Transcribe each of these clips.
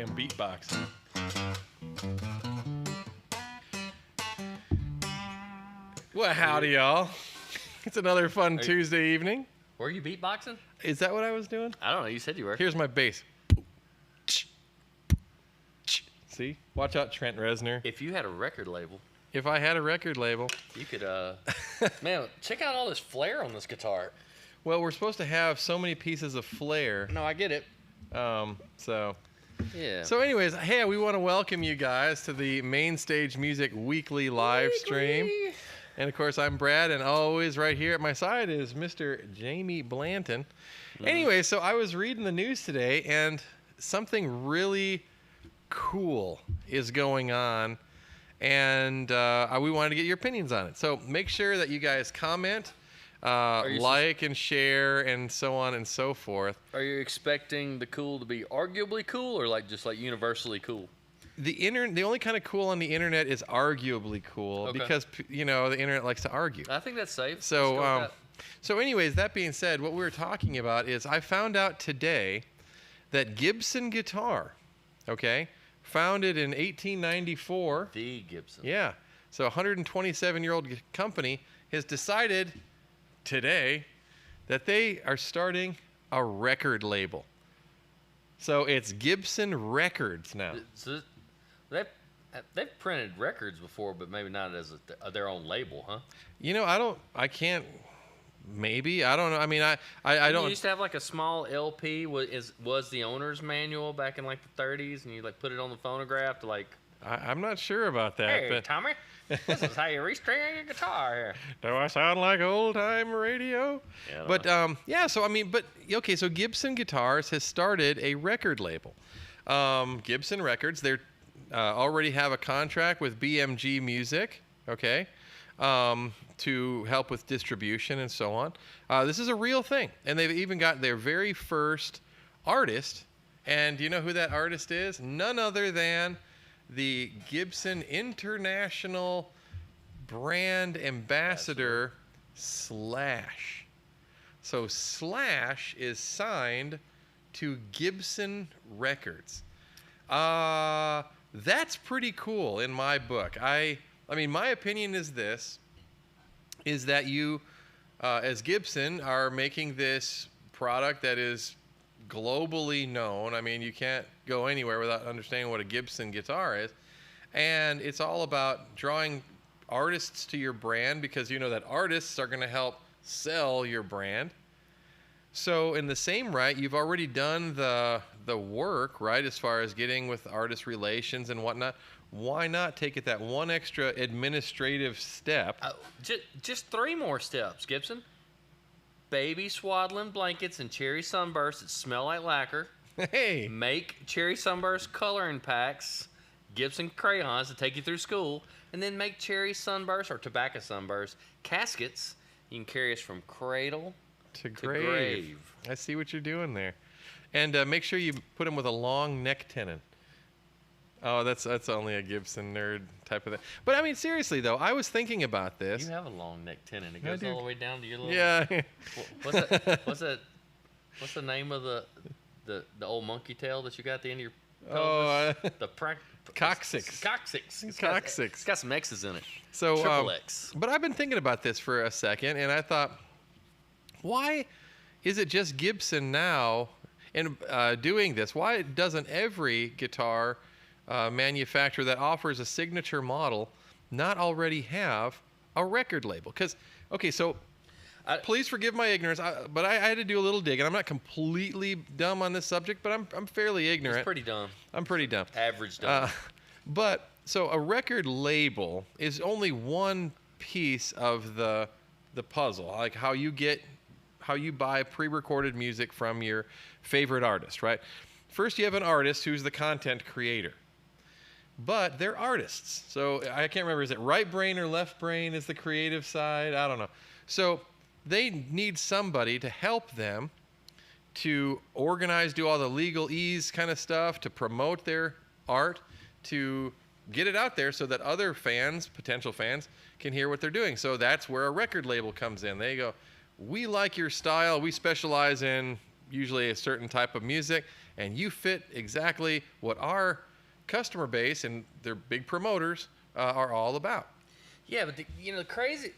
Damn beatboxing. Well, howdy, y'all. It's another fun Tuesday evening. Were you beatboxing? Is that what I was doing? I don't know. You said you were. Here's my bass. See? Watch out, Trent Reznor. If you had a record label, If I had a record label. you could, man, check out all this flair on this guitar. Well, we're supposed to have so many pieces of flair. No, I get it. So Yeah. anyways, hey, we want to welcome you guys to the Main Stage Music Weekly live stream. And of course, I'm Brad, and always right here at my side is Mr. Jamie Blanton. Anyway, so I was reading the news today, and something really cool is going on, and we wanted to get your opinions on it. So make sure that you guys comment, like and share, and so on and so forth. Are you expecting the cool to be arguably cool, or just universally cool? The only kind of cool on the internet is arguably cool, because the internet likes to argue. I think that's safe. So anyways, that being said, what we were talking about is I found out today that Gibson Guitar, founded in 1894. The Gibson. Yeah. So a 127-year-old company has decided today that they are starting a record label. So it's Gibson Records now. So they've printed records before, but maybe not as their own label, huh? I can't. Maybe, I don't know. I mean, I don't. You used to have a small LP. Was the owner's manual back in the 30s, and you put it on the phonograph to I'm not sure about that. Hey, but Tommy, this is how you restring your guitar here. Do I sound like old time radio? Yeah, but so Gibson Guitars has started a record label. Gibson Records. They're already have a contract with BMG Music. To help with distribution and so on. This is a real thing. And they've even got their very first artist. And do you know who that artist is? None other than the Gibson International Brand Ambassador, Slash. So Slash is signed to Gibson Records. That's pretty cool in my book. I mean, my opinion is this, is that you, as Gibson, are making this product that is globally known. I mean, you can't go anywhere without understanding what a Gibson guitar is. And it's all about drawing artists to your brand, because you know that artists are going to help sell your brand. So in the same right, you've already done the work, right, as far as getting with artist relations and whatnot. Why not take it that one extra administrative step? Just 3 more steps, Gibson. Baby swaddling blankets and cherry sunbursts that smell like lacquer. Hey. Make cherry sunburst coloring packs, Gibson crayons to take you through school, and then make cherry sunburst or tobacco sunburst caskets you can carry us from cradle to grave. I see what you're doing there. And make sure you put them with a long neck tenon. Oh, that's only a Gibson nerd type of thing. But I mean, seriously though, I was thinking about this. You have a long neck tenon. It goes all the way down to your little. Yeah. What's the name of the old monkey tail that you got at the end of your pelvis? Coccyx. Coccyx. It's got some X's in it. So Triple X. But I've been thinking about this for a second, and I thought, why is it just Gibson now and doing this? Why doesn't every guitar manufacturer that offers a signature model not already have a record label? Because, please forgive my ignorance, but I had to do a little digging. I'm not completely dumb on this subject, but I'm fairly ignorant. It's pretty dumb. I'm pretty dumb. Average dumb. So a record label is only one piece of the puzzle, like how you buy pre-recorded music from your favorite artist, right? First, you have an artist who's the content creator. But they're artists. So I can't remember, is it right brain or left brain is the creative side? I don't know. So they need somebody to help them to organize, do all the legalese kind of stuff, to promote their art, to get it out there so that other fans, potential fans, can hear what they're doing. So that's where a record label comes in. They go, we like your style. We specialize in usually a certain type of music, and you fit exactly what our customer base and their big promoters are all about. Yeah, but the crazy.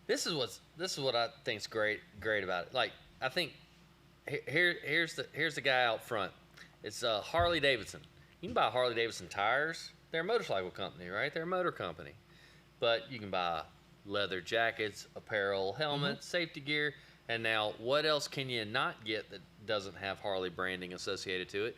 This is what I think's great about it. Like, I think here's the guy out front. It's Harley Davidson. You can buy Harley Davidson tires. They're a motorcycle company, right? They're a motor company. But you can buy leather jackets, apparel, helmets, safety gear. And now, what else can you not get that doesn't have Harley branding associated to it?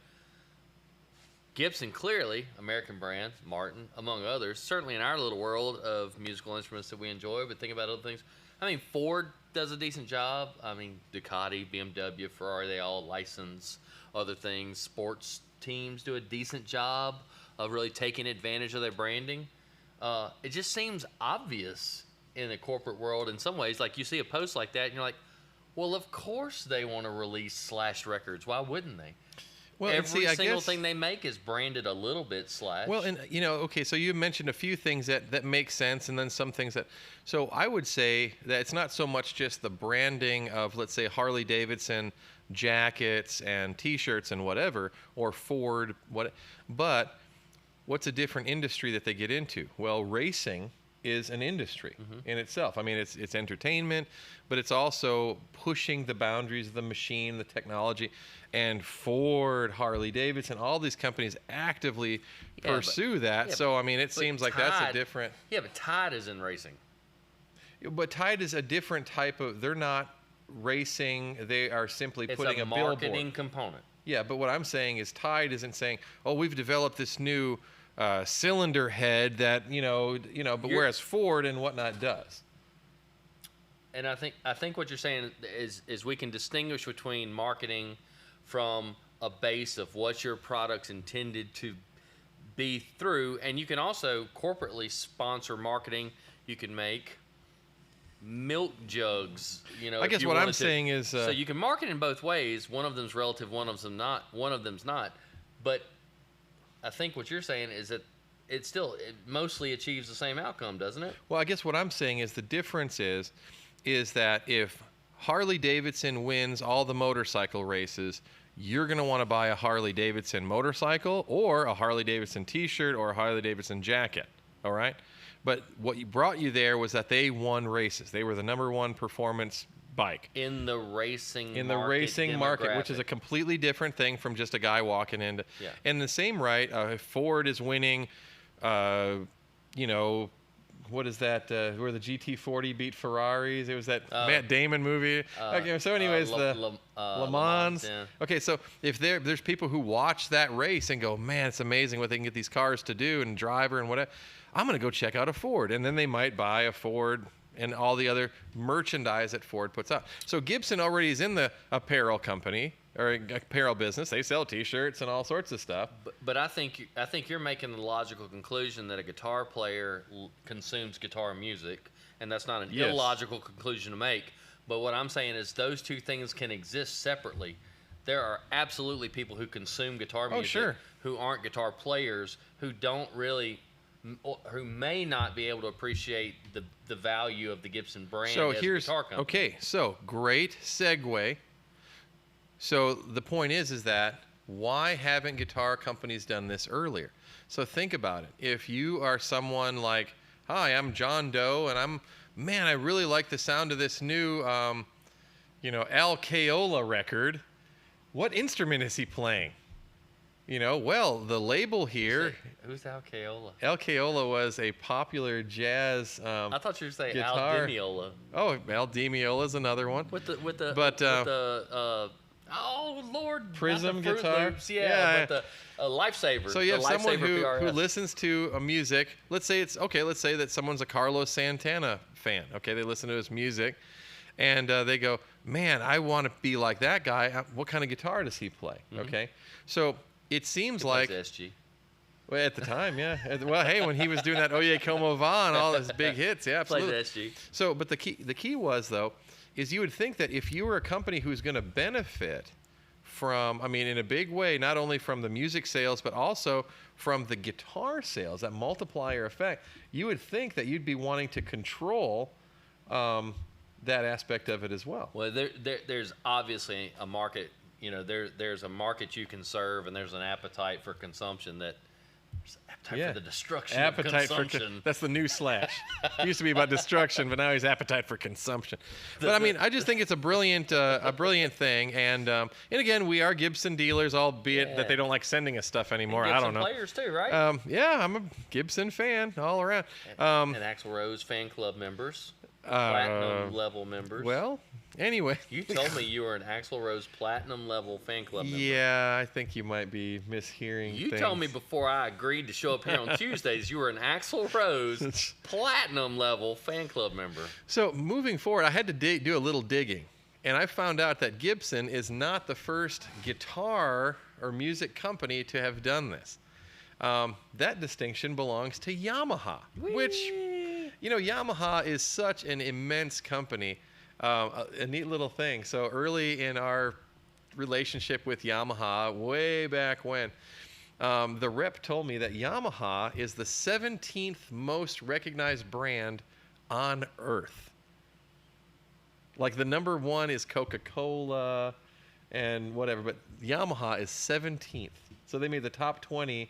Gibson, clearly, American brand, Martin, among others, certainly in our little world of musical instruments that we enjoy, but think about other things. I mean, Ford does a decent job. I mean, Ducati, BMW, Ferrari, they all license other things. Sports teams do a decent job of really taking advantage of their branding. It just seems obvious in the corporate world in some ways. Like, you see a post like that, and you're like, well, of course they want to release Slash records. Why wouldn't they? Well, every single thing they make is branded a little bit Slash. Well, and okay, so you mentioned a few things that make sense, and then some things that. So I would say that it's not so much just the branding of, let's say, Harley Davidson jackets and T-shirts and whatever, or Ford, but what's a different industry that they get into? Well, racing is an industry in itself. I mean, it's entertainment, but it's also pushing the boundaries of the machine, the technology. And Ford, Harley Davidson, all these companies actively pursue that. So, I mean, it seems like that's a different... Yeah, but Tide is in racing. But Tide is a different type of... They're not racing. They are simply putting a billboard. It's a marketing component. Yeah, but what I'm saying is Tide isn't saying, oh, we've developed this new cylinder head that, but whereas Ford and whatnot does. And I think what you're saying is we can distinguish between marketing from a base of what your product's intended to be through, and you can also corporately sponsor marketing. You can make milk jugs. I guess what I'm saying is so you can market in both ways. One of them's relative, one of them's not. But I think what you're saying is that it mostly achieves the same outcome, doesn't it? Well, I guess what I'm saying is the difference is that if Harley Davidson wins all the motorcycle races, you're going to want to buy a Harley Davidson motorcycle or a Harley Davidson T-shirt or a Harley Davidson jacket, all right? But what brought you there was that they won races. They were the #1 performance bike. In the racing market, which is a completely different thing from just a guy walking into. Yeah. And the same right, if Ford is winning, what is that, where the GT40 beat Ferraris? It was that Matt Damon movie. Okay, so anyways, Le Mans. Yeah. Okay, so if there's people who watch that race and go, man, it's amazing what they can get these cars to do and driver and whatever, I'm going to go check out a Ford. And then they might buy a Ford and all the other merchandise that Ford puts out. So Gibson already is in the apparel company or apparel business. They sell T-shirts and all sorts of stuff. But I think you're making the logical conclusion that a guitar player consumes guitar music, and that's not an illogical conclusion to make. But what I'm saying is those two things can exist separately. There are absolutely people who consume guitar music who aren't guitar players, who may not be able to appreciate the value of the Gibson brand as a guitar company. Okay, so great segue. So the point is that why haven't guitar companies done this earlier? So think about it. If you are someone like, hi, I'm John Doe, and I really like the sound of this new, Al Caiola record. What instrument is he playing? Well, the label here. Who's Al Caiola? Al Caiola was a popular jazz I thought you were saying guitar. Al Di Meola. Oh, Al Di Meola is another one. Oh Lord, Prism not the Fruit guitar. Loops, but the Lifesaver. So you have someone who PRS. listens to a music. Let's say that someone's a Carlos Santana fan. Okay, they listen to his music, and they go, man, I want to be like that guy. What kind of guitar does he play? Okay, so it seems like SG. Well, at the time, yeah. Well, hey, when he was doing that Oye Como Va and all his big hits, yeah, absolutely. Played the SG. So, but the key was though, is you would think that if you were a company who's going to benefit from, in a big way, not only from the music sales, but also from the guitar sales, that multiplier effect, you would think that you'd be wanting to control that aspect of it as well. Well, there's obviously a market. There's a market you can serve, and there's an appetite for consumption that. Appetite for the destruction of consumption. That's the new slash. It used to be about destruction, but now he's appetite for consumption. But I mean, I just think it's a brilliant thing. And again, we are Gibson dealers, albeit that they don't like sending us stuff anymore. I don't know. Players too, right? Yeah, I'm a Gibson fan all around. And Axl Rose fan club members, platinum level members. Well, anyway. You told me you were an Axl Rose platinum level fan club member. Yeah, I think you might be mishearing You things. told me before I agreed to show up here on Tuesdays you were an Axl Rose platinum level fan club member. So moving forward, I had to do a little digging. And I found out that Gibson is not the first guitar or music company to have done this. That distinction belongs to Yamaha, which, Yamaha is such an immense company. A neat little thing. So early in our relationship with Yamaha, way back when, the rep told me that Yamaha is the 17th most recognized brand on Earth. Like the number one is Coca-Cola and whatever, but Yamaha is 17th. So they made the top 20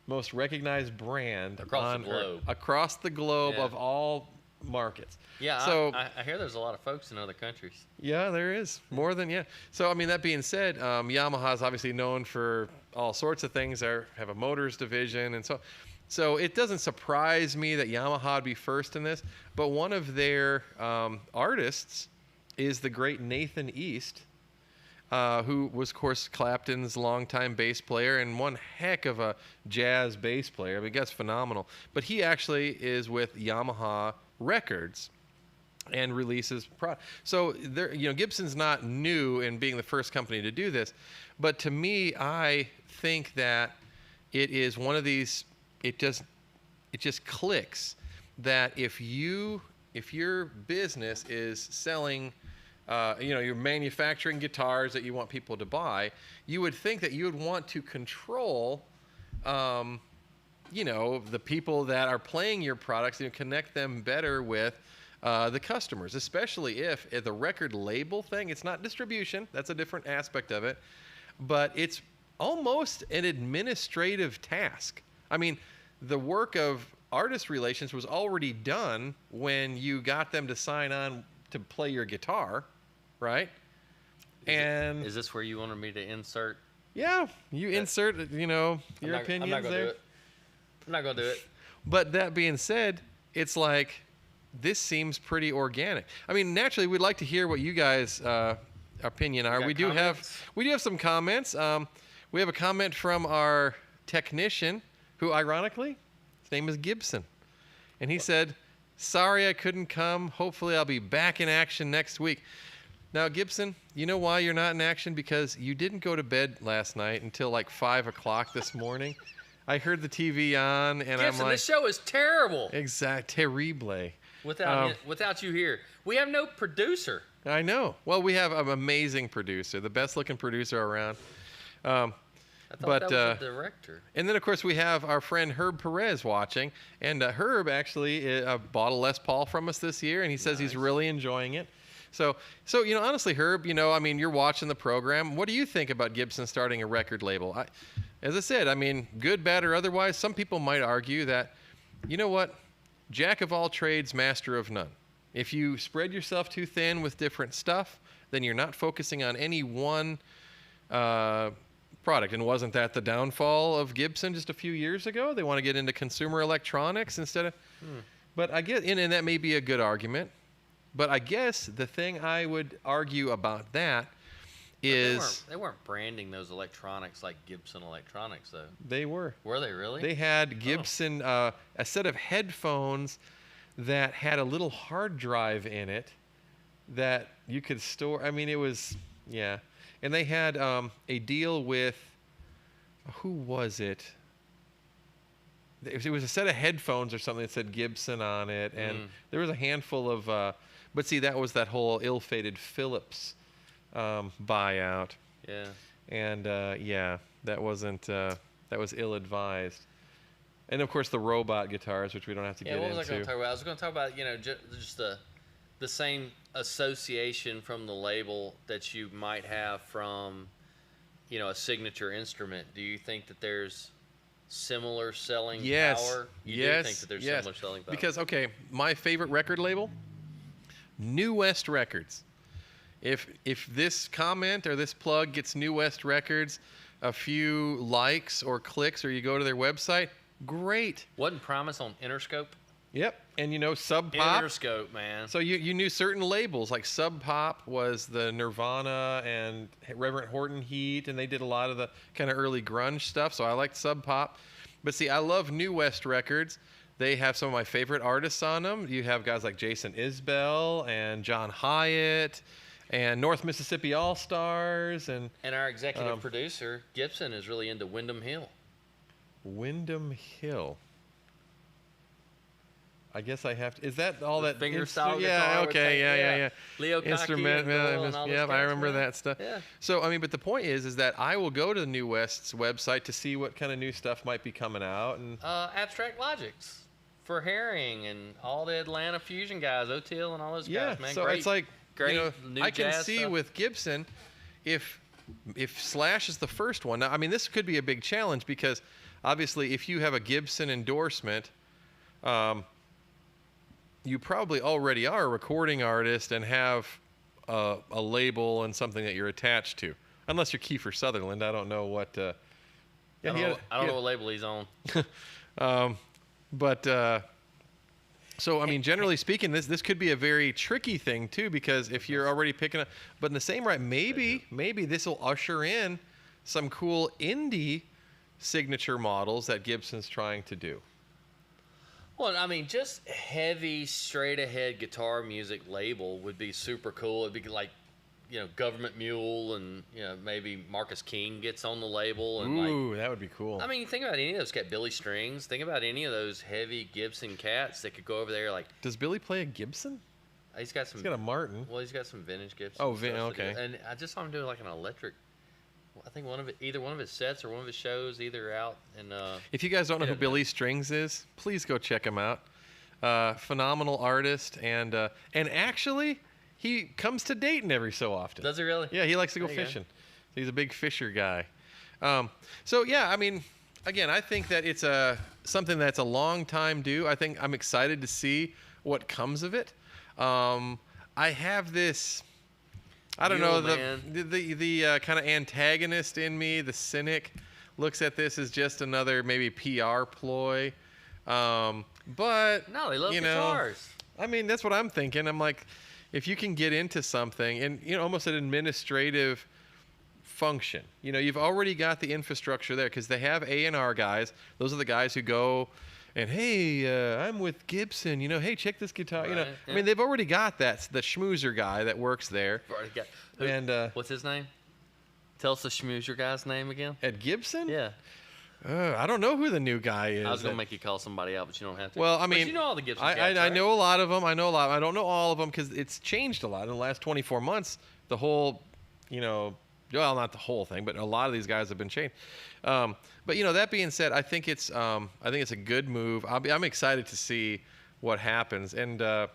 most recognized brand across the globe of all markets. Yeah, so I hear there's a lot of folks in other countries. Yeah, there is more than So I mean, that being said, Yamaha is obviously known for all sorts of things. They have a motors division, and so it doesn't surprise me that Yamaha would be first in this. But one of their artists is the great Nathan East, who was, of course, Clapton's longtime bass player and one heck of a jazz bass player. I mean, that's phenomenal. But he actually is with Yamaha Records and releases product. So Gibson's not new in being the first company to do this, but to me, I think that it is one of these. It just clicks that if your business is selling, you're manufacturing guitars that you want people to buy, you would think that you would want to control, the people that are playing your products and connect them better with the customers, especially if the record label thing, it's not distribution, that's a different aspect of it, but it's almost an administrative task. I mean, the work of artist relations was already done when you got them to sign on to play your guitar, right? Is this where you wanted me to insert? Yeah, you insert, your opinions I'm not gonna there. Do it. I'm not going to do it. But that being said, it's like, this seems pretty organic. I mean, naturally, we'd like to hear what you guys' opinion are. We do have some comments. We have a comment from our technician, who, ironically, his name is Gibson. And he said, "Sorry I couldn't come. Hopefully I'll be back in action next week." Now, Gibson, you know why you're not in action? Because you didn't go to bed last night until like 5 o'clock this morning. I heard the TV on, and Gibson, I'm like, this show is terrible. Terrible. Without you here. We have no producer. I know. Well, we have an amazing producer, the best-looking producer around. I thought that was the director. And then, of course, we have our friend Herb Perez watching. And Herb actually bought a Les Paul from us this year, and he says he's really enjoying it. So honestly, Herb, you're watching the program. What do you think about Gibson starting a record label? As I said, good, bad, or otherwise, some people might argue that, you know what, jack of all trades, master of none. If you spread yourself too thin with different stuff, then you're not focusing on any one product. And wasn't that the downfall of Gibson just a few years ago? They want to get into consumer electronics instead of... But I guess, and that may be a good argument, but I guess the thing I would argue about that is... They weren't branding those electronics like Gibson Electronics, though. They were. Were they really? They had Gibson, a set of headphones that had a little hard drive in it that you could store. It was, yeah. And they had a deal with, who was it? It was a set of headphones or something that said Gibson on it. And there was a handful of, but see, that was that whole ill-fated Philips buyout. Yeah. And, that wasn't, that was ill-advised. And, of course, the robot guitars, which we don't have to get into. Yeah, what was I going to talk about? I was going to talk about, just the same association from the label that you might have from, a signature instrument. Do you think that there's similar selling power? You do think that there's similar selling power? Because, okay, my favorite record label, New West Records. If this comment or this plug gets New West Records a few likes or clicks, or you go to their website, great. Wasn't Promise on Interscope? Yep. And Sub Pop. Interscope, man. So you knew certain labels, like Sub Pop was the Nirvana and Reverend Horton Heat, and they did a lot of the kind of early grunge stuff. So I liked Sub Pop. But see, I love New West Records. They have some of my favorite artists on them. You have guys like Jason Isbell and John Hyatt and North Mississippi All-Stars. And our executive producer, Gibson, is really into Wyndham Hill. Wyndham Hill. I guess I have to. Is that all that fingerstyle guitar? Yeah. Okay. Yeah. Leo Instrument. I remember that stuff. Yeah. So but the point is that I will go to the New West's website to see what kind of new stuff might be coming out. And Abstract Logics for Herring and all the Atlanta Fusion guys, O'Teal and all those guys. Man, so great, it's like great. New I can jazz see stuff. with Gibson, if Slash is the first one. Now, I mean, this could be a big challenge because obviously, if you have a Gibson endorsement. You probably already are a recording artist and have a label and something that you're attached to. Unless you're Kiefer Sutherland. I don't know what... I don't know what label he's on. So, I mean, generally speaking, this could be a very tricky thing, too, because if you're already picking up... But in the same right, maybe this will usher in some cool indie signature models that Gibson's trying to do. Well, I mean, just heavy, straight-ahead guitar music label would be super cool. It'd be like, Government Mule, and maybe Marcus King gets on the label. And Ooh, that would be cool. I mean, think about any of those got Billy Strings. Think about any of those heavy Gibson cats that could go over there. Like, does Billy play a Gibson? He's got some. He's got a Martin. Well, he's got some vintage Gibson. Oh, okay. And I just saw him doing like an electric. I think either one of his sets or one of his shows, either out and. If you guys don't know who Billy Strings is, please go check him out. Phenomenal artist, and actually, he comes to Dayton every so often. Does he really? Yeah, he likes to go fishing. He's a big fisher guy. So yeah, I mean, again, I think that it's something that's a long time due. I'm excited to see what comes of it. I have this. I don't know, the kind of antagonist in me, the cynic, looks at this as just another maybe PR ploy. But no, they love guitars. I mean, that's what I'm thinking. I'm like, if you can get into something and almost an administrative function, you've already got the infrastructure there because they have A&R guys. Those are the guys who go and, hey, I'm with Gibson. Hey, check this guitar. Right, I mean, they've already got the schmoozer guy that works there. And what's his name? Tell us the schmoozer guy's name again. At Gibson? Yeah. I don't know who the new guy is. I was gonna make you call somebody out, but you don't have to. Well, I mean, but you know all the Gibson I cats, right? know a lot of them. I know a lot. I don't know all of them because it's changed a lot in the last 24 months. The whole, well, not the whole thing, but a lot of these guys have been changed. But that being said, I think it's a good move. I'm excited to see what happens, and I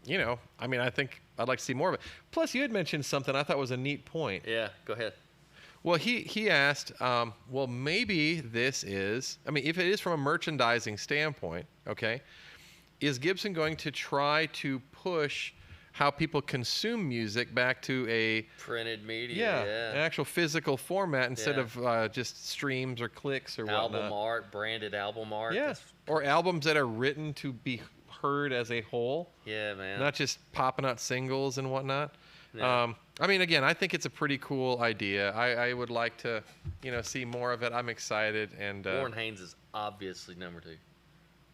mean, I think I'd like to see more of it. Plus, you had mentioned something I thought was a neat point. Yeah, go ahead. Well, he asked, well, maybe this is, I mean, if it is from a merchandising standpoint, okay, is Gibson going to try to push how people consume music back to a printed media, an actual physical format instead of just streams or clicks or whatnot. Album art, branded album art. Yeah, or albums that are written to be heard as a whole. Yeah, man. Not just popping out singles and whatnot. Yeah. I mean, again, I think it's a pretty cool idea. I would like to, see more of it. I'm excited. And Warren Haynes is obviously number 2.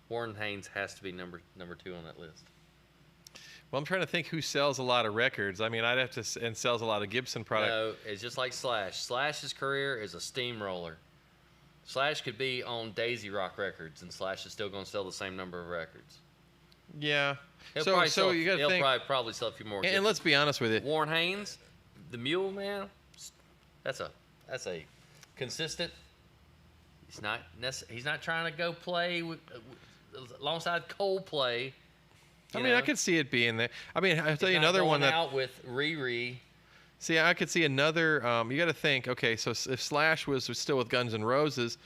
Warren Haynes has to be number 2 on that list. Well, I'm trying to think who sells a lot of records. I mean, I'd have to, and sells a lot of Gibson product. No, it's just like Slash. Slash's career is a steamroller. Slash could be on Daisy Rock Records, and Slash is still going to sell the same number of records. Yeah. You got to think. He'll probably sell a few more. And let's be honest with it. Warren Haynes, the Mule, man, that's a consistent. He's not trying to go play alongside Coldplay. I mean, I could see it being there. I mean, I'll tell you another one that out with Riri. See, I could see another. You got to think. Okay, so if Slash was still with Guns N' Roses,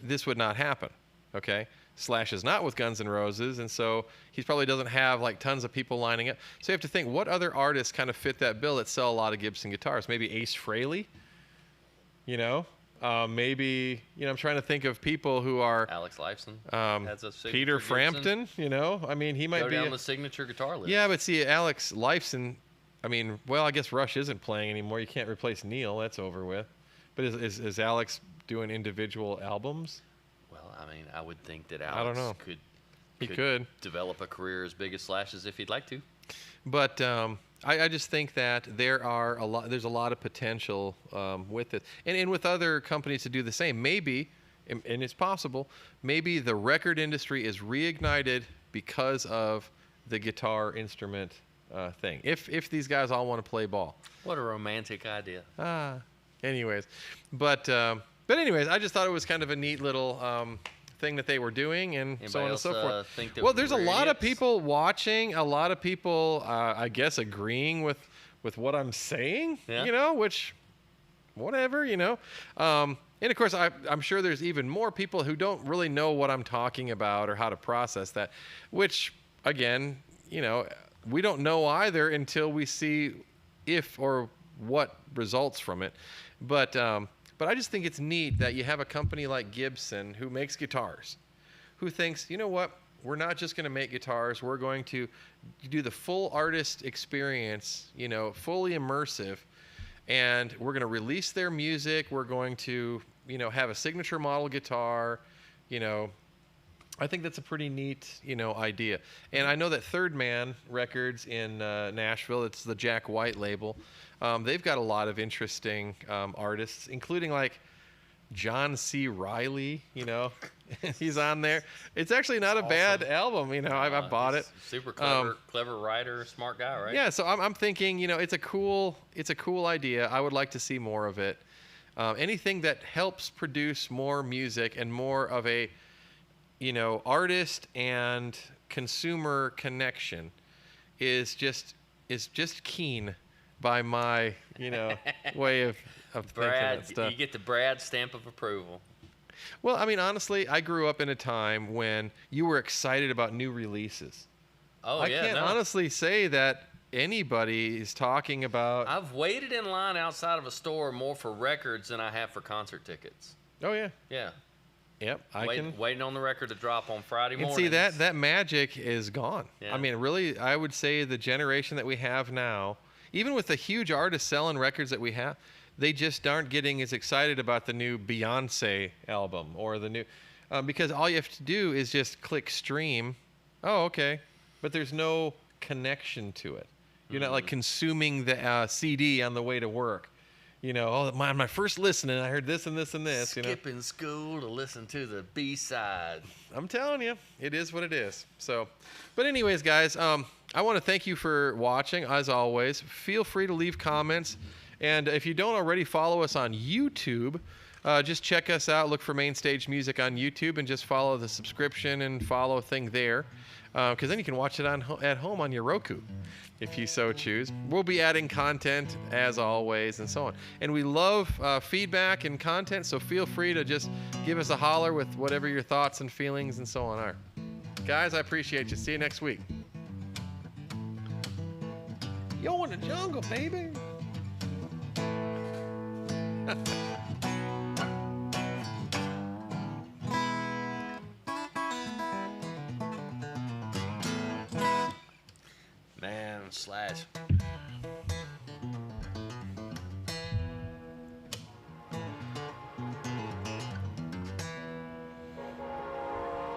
this would not happen. Okay, Slash is not with Guns N' Roses, and so he probably doesn't have like tons of people lining up. So you have to think, what other artists kind of fit that bill that sell a lot of Gibson guitars? Maybe Ace Frehley. You know, maybe I'm trying to think of people who are Alex Lifeson. Has a Peter Gibson. Frampton. You know, I mean, he might Go be down the signature guitar list. Yeah, but see, Alex Lifeson. I mean, well, I guess Rush isn't playing anymore. You can't replace Neil. That's over with. But is Alex doing individual albums? Well, I mean, I would think that I don't Alex know. He could develop a career as big as Slash's if he'd like to. But I just think that there's a lot of potential with it. And with other companies to do the same. Maybe, and it's possible, maybe the record industry is reignited because of the guitar instrument thing. If these guys all want to play ball. What a romantic idea. Anyways, but anyways, I just thought it was kind of a neat little thing that they were doing, and Anybody so on and else, so forth. think that Well, there's a we're lot of idiots? people watching, a lot of people, I guess, agreeing with what I'm saying. Yeah. You know, which, whatever, you know. And of course, I'm sure there's even more people who don't really know what I'm talking about or how to process that, which, again, you know, we don't know either until we see if or what results from it. But I just think it's neat that you have a company like Gibson who makes guitars, who thinks, you know what, we're not just going to make guitars, we're going to do the full artist experience, you know, fully immersive, and we're going to release their music, we're going to, you know, have a signature model guitar, you know. I think that's a pretty neat, you know, idea. And I know that Third Man Records in Nashville, it's the Jack White label, they've got a lot of interesting artists, including like John C. Reilly, you know. He's on there. It's actually not a bad album, you know. I bought it. Super clever writer, smart guy, right? Yeah, so I'm thinking, you know, it's a cool idea. I would like to see more of it. Anything that helps produce more music and more of a, you know, artist and consumer connection is just keen by my, you know, way of thinking that stuff. You get the Brad stamp of approval. Well, I mean, honestly, I grew up in a time when you were excited about new releases. Oh, I yeah. can't honestly say that anybody is talking about. I've waited in line outside of a store more for records than I have for concert tickets. Oh yeah. Yeah. Yep. Waiting on the record to drop on Friday morning. And see, that magic is gone. Yeah. I mean, really, I would say the generation that we have now, even with the huge artists selling records that we have, they just aren't getting as excited about the new Beyonce album or the new, because all you have to do is just click stream. Oh, okay. But there's no connection to it. You're not like consuming the CD on the way to work. You know, oh, my first listening, I heard this and this and this. Skipping you know? school to listen to the B-side. I'm telling you, it is what it is. So, but anyways, guys, I want to thank you for watching. As always, feel free to leave comments. And if you don't already follow us on YouTube, just check us out. Look for Main Stage Music on YouTube and just follow the subscription and follow thing there. Because then you can watch it at home on your Roku, if you so choose. We'll be adding content as always and so on. And we love feedback and content, so feel free to just give us a holler with whatever your thoughts and feelings and so on are. Guys, I appreciate you. See you next week. Yo in the jungle, baby. Man, Slash.